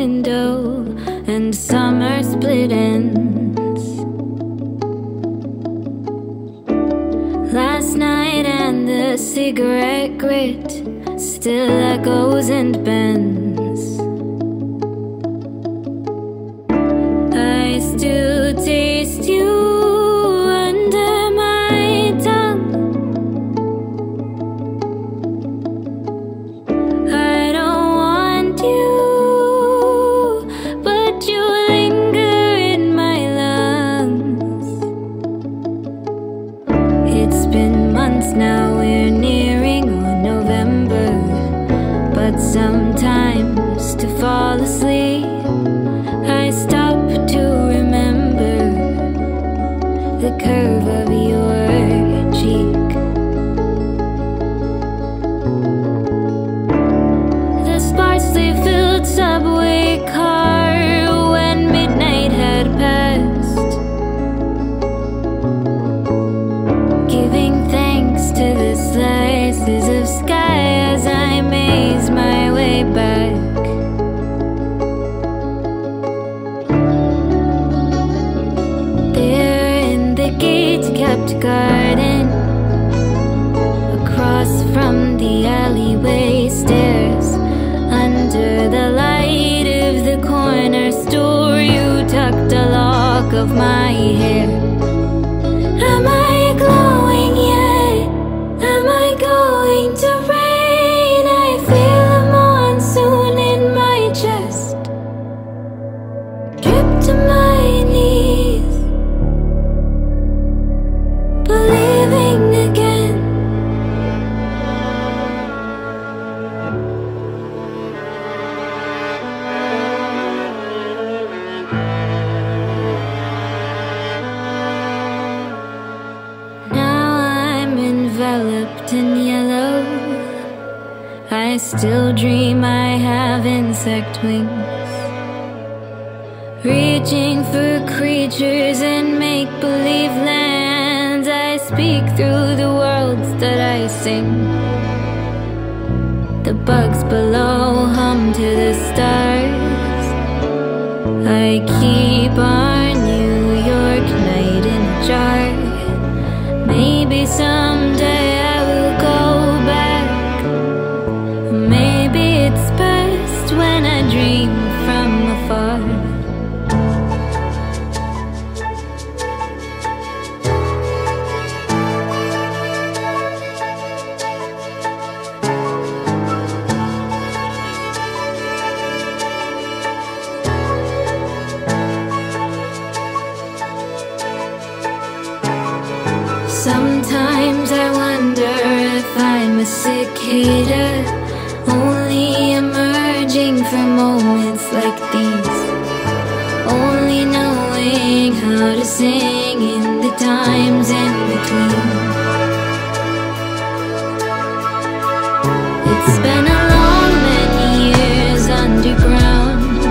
window and summer split ends. Last night and the cigarette grit still echoes and bends. I still taste you under my tongue. I don't want you, but you linger in my lungs. It's been months now, we're nearing on November, but sometimes to fall asleep I stop to remember the curve of your cheek. The sparsely filled subway car when midnight had passed, giving thanks to the slices of sky as I maze my way back. Kept garden across from the alleyway stairs. Under the light of the corner store, you tucked a lock of my hair. Am I glowing yet? Am I going to rain? I feel a monsoon in my chest. Drip to my knees, believing again. Now I'm enveloped in yellow. I still dream I have insect wings, reaching for creatures in make-believe lands. I speak through the worlds that I sing. The bugs below hum to the stars. I keep our New York night in a jar. Maybe someday I will go back. Maybe it's best when I dream from afar. Sometimes I wonder if I'm a cicada, only emerging for moments like these, only knowing how to sing in the times in between. It's been a long many years underground.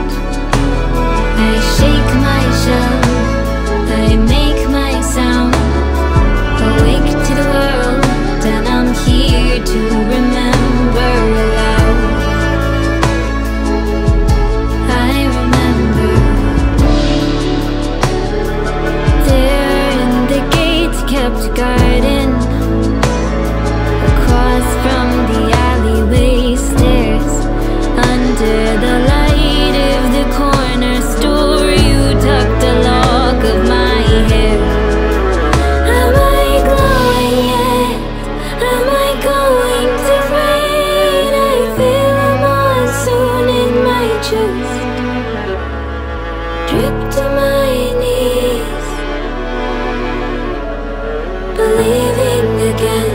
I shake my shell, I make my sound, awake to the world, and I'm here to remember aloud. I remember there in the gate-kept garden, across from the alleyway stairs. Under the light of the corner store, you tucked a lock of my hair. Am I glowing yet? Am I going to rain? I feel a monsoon in my chest. Drip to my knees, believing again.